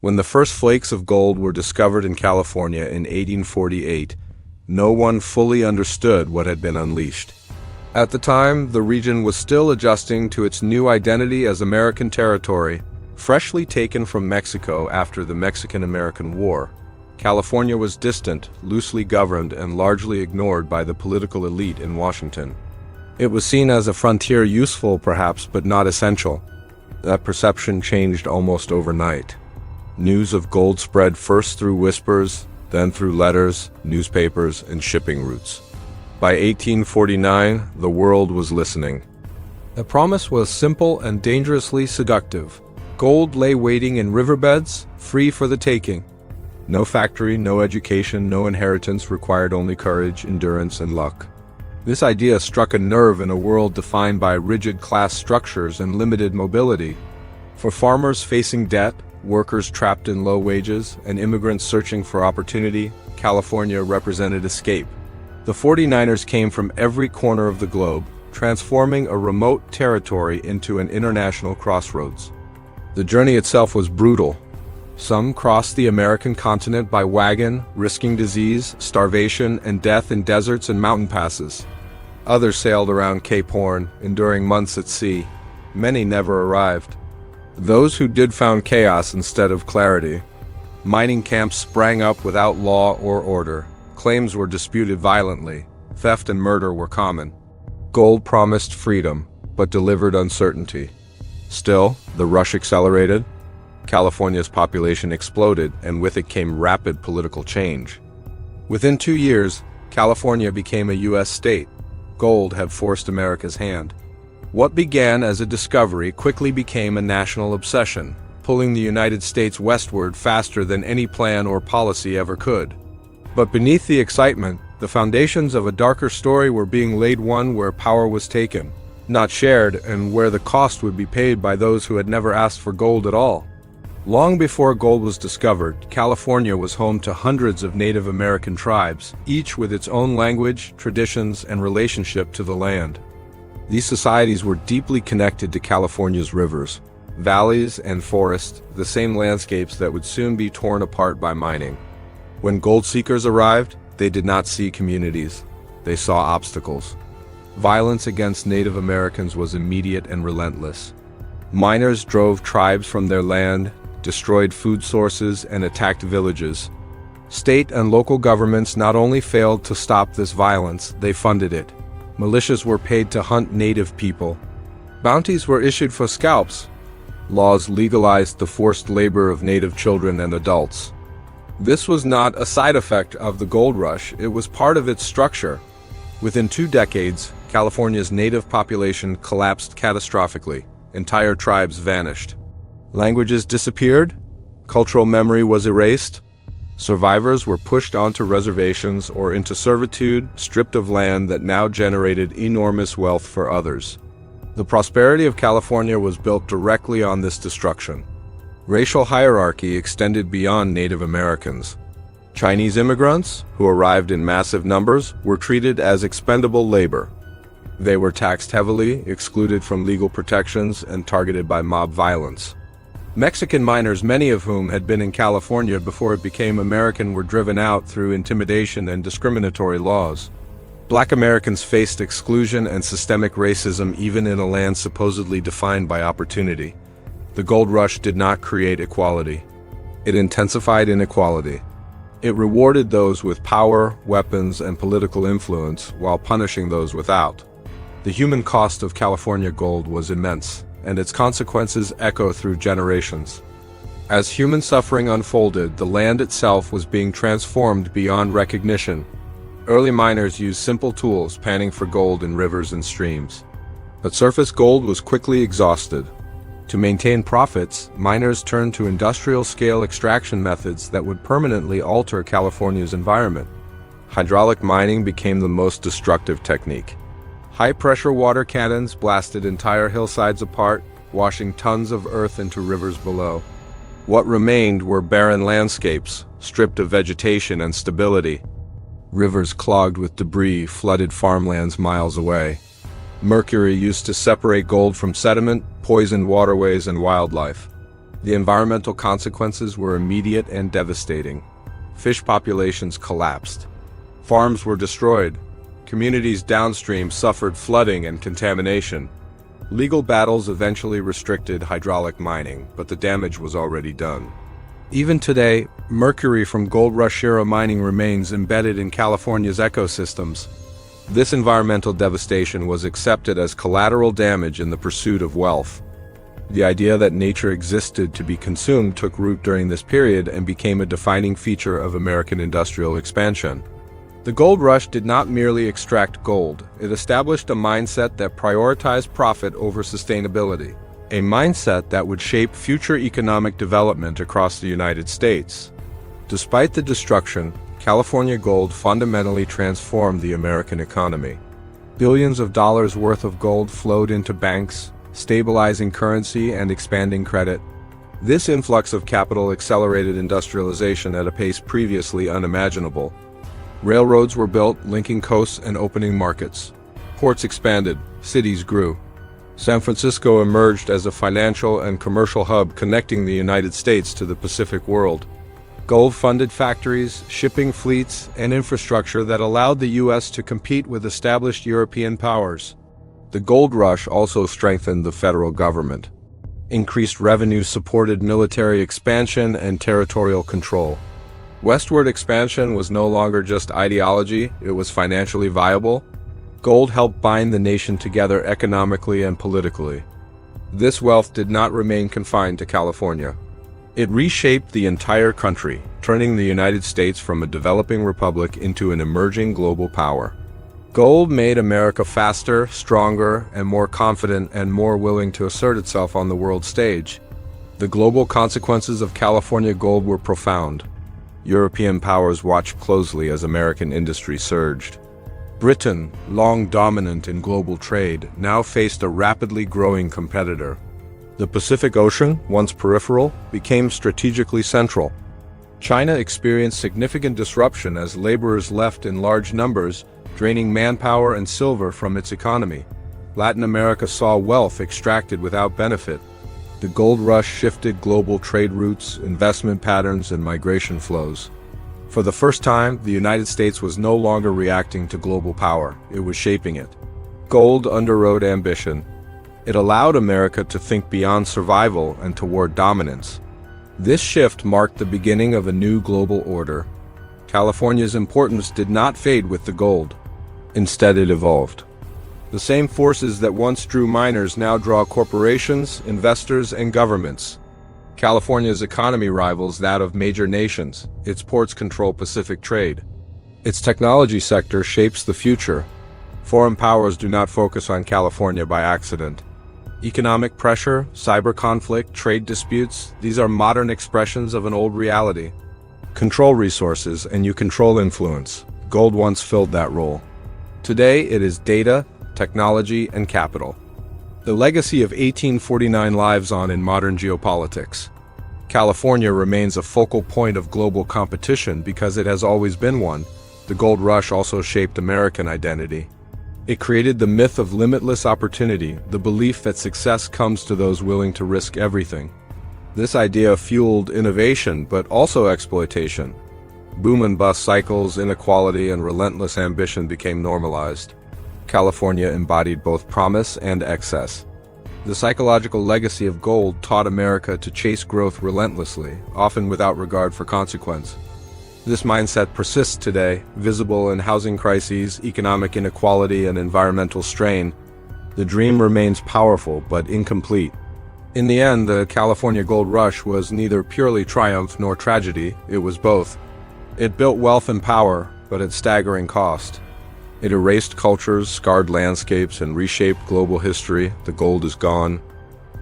When the first flakes of gold were discovered in California in 1848, no one fully understood what had been unleashed. At the time, the region was still adjusting to its new identity as American territory, freshly taken from Mexico after the Mexican-American War. California was distant, loosely governed, and largely ignored by the political elite in Washington. It was seen as a frontier, useful perhaps, but not essential. That perception changed almost overnight. News of gold spread first through whispers, then through letters, newspapers, and shipping routes. By 1849, the world was listening. The promise was simple and dangerously seductive. Gold lay waiting in riverbeds, free for the taking. No factory, no education, no inheritance, required only courage, endurance, and luck. This idea struck a nerve in a world defined by rigid class structures and limited mobility. For farmers facing debt, workers trapped in low wages, and immigrants searching for opportunity, California represented escape. The 49ers came from every corner of the globe, transforming a remote territory into an international crossroads. The journey itself was brutal. Some crossed the American continent by wagon, risking disease, starvation, and death in deserts and mountain passes. Others sailed around Cape Horn, enduring months at sea. Many never arrived. Those who did found chaos instead of clarity. Mining camps sprang up without law or order. Claims were disputed violently. Theft and murder were common. Gold promised freedom, but delivered uncertainty. Still, the rush accelerated. California's population exploded, and with it came rapid political change. Within 2 years, California became a U.S. state. Gold had forced America's hand. What began as a discovery quickly became a national obsession, pulling the United States westward faster than any plan or policy ever could. But beneath the excitement, the foundations of a darker story were being laid, one where power was taken, not shared, and where the cost would be paid by those who had never asked for gold at all. Long before gold was discovered, California was home to hundreds of Native American tribes, each with its own language, traditions, and relationship to the land. These societies were deeply connected to California's rivers, valleys, and forests, the same landscapes that would soon be torn apart by mining. When gold seekers arrived, they did not see communities. They saw obstacles. Violence against Native Americans was immediate and relentless. Miners drove tribes from their land, destroyed food sources, and attacked villages. State and local governments not only failed to stop this violence, they funded it. Militias were paid to hunt native people. Bounties were issued for scalps. Laws legalized the forced labor of native children and adults. This was not a side effect of the gold rush, it was part of its structure. Within 2 decades, California's native population collapsed catastrophically. Entire tribes vanished. Languages disappeared, cultural memory was erased, survivors were pushed onto reservations or into servitude, stripped of land that now generated enormous wealth for others. The prosperity of California was built directly on this destruction. Racial hierarchy extended beyond Native Americans. Chinese immigrants, who arrived in massive numbers, were treated as expendable labor. They were taxed heavily, excluded from legal protections, and targeted by mob violence. Mexican miners, many of whom had been in California before it became American, were driven out through intimidation and discriminatory laws. Black Americans faced exclusion and systemic racism even in a land supposedly defined by opportunity. The gold rush did not create equality. It intensified inequality. It rewarded those with power, weapons, and political influence while punishing those without. The human cost of California gold was immense, and its consequences echo through generations. As human suffering unfolded, the land itself was being transformed beyond recognition. Early miners used simple tools, panning for gold in rivers and streams. But surface gold was quickly exhausted. To maintain profits, miners turned to industrial-scale extraction methods that would permanently alter California's environment. Hydraulic mining became the most destructive technique. High-pressure water cannons blasted entire hillsides apart, washing tons of earth into rivers below. What remained were barren landscapes, stripped of vegetation and stability. Rivers clogged with debris flooded farmlands miles away. Mercury used to separate gold from sediment, poisoned waterways and wildlife. The environmental consequences were immediate and devastating. Fish populations collapsed. Farms were destroyed. Communities downstream suffered flooding and contamination. Legal battles eventually restricted hydraulic mining, but the damage was already done. Even today, mercury from gold rush-era mining remains embedded in California's ecosystems. This environmental devastation was accepted as collateral damage in the pursuit of wealth. The idea that nature existed to be consumed took root during this period and became a defining feature of American industrial expansion. The gold rush did not merely extract gold, it established a mindset that prioritized profit over sustainability, a mindset that would shape future economic development across the United States. Despite the destruction, California gold fundamentally transformed the American economy. Billions of dollars worth of gold flowed into banks, stabilizing currency and expanding credit. This influx of capital accelerated industrialization at a pace previously unimaginable. Railroads were built, linking coasts and opening markets. Ports expanded, cities grew. San Francisco emerged as a financial and commercial hub connecting the United States to the Pacific world. Gold funded factories, shipping fleets, and infrastructure that allowed the U.S. to compete with established European powers. The gold rush also strengthened the federal government. Increased revenue supported military expansion and territorial control. Westward expansion was no longer just ideology, it was financially viable. Gold helped bind the nation together economically and politically. This wealth did not remain confined to California. It reshaped the entire country, turning the United States from a developing republic into an emerging global power. Gold made America faster, stronger, and more confident and more willing to assert itself on the world stage. The global consequences of California gold were profound. European powers watched closely as American industry surged. Britain, long dominant in global trade, now faced a rapidly growing competitor. The Pacific Ocean, once peripheral, became strategically central. China experienced significant disruption as laborers left in large numbers, draining manpower and silver from its economy. Latin America saw wealth extracted without benefit. The gold rush shifted global trade routes, investment patterns, and migration flows. For the first time, the United States was no longer reacting to global power, it was shaping it. Gold underwrote ambition. It allowed America to think beyond survival and toward dominance. This shift marked the beginning of a new global order. California's importance did not fade with the gold. Instead, it evolved. The same forces that once drew miners now draw corporations, investors, and governments. California's economy rivals that of major nations. Its ports control Pacific trade. Its technology sector shapes the future. Foreign powers do not focus on California by accident. Economic pressure, cyber conflict, trade disputes, these are modern expressions of an old reality. Control resources and you control influence. Gold once filled that role. Today it is data, technology, and capital. The legacy of 1849 lives on in modern geopolitics. California remains a focal point of global competition because it has always been one. The gold rush also shaped American identity. It created the myth of limitless opportunity, the belief that success comes to those willing to risk everything. This idea fueled innovation, but also exploitation. Boom and bust cycles, inequality, and relentless ambition became normalized. California embodied both promise and excess. The psychological legacy of gold taught America to chase growth relentlessly, often without regard for consequence. This mindset persists today, visible in housing crises, economic inequality, and environmental strain. The dream remains powerful but incomplete. In the end, the California gold rush was neither purely triumph nor tragedy, it was both. It built wealth and power, but at staggering cost. It erased cultures, scarred landscapes, and reshaped global history. The gold is gone.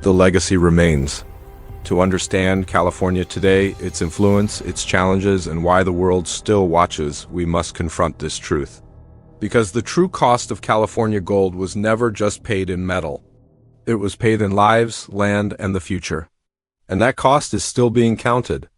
The legacy remains. To understand California today, its influence, its challenges, and why the world still watches, we must confront this truth. Because the true cost of California gold was never just paid in metal. It was paid in lives, land, and the future. And that cost is still being counted.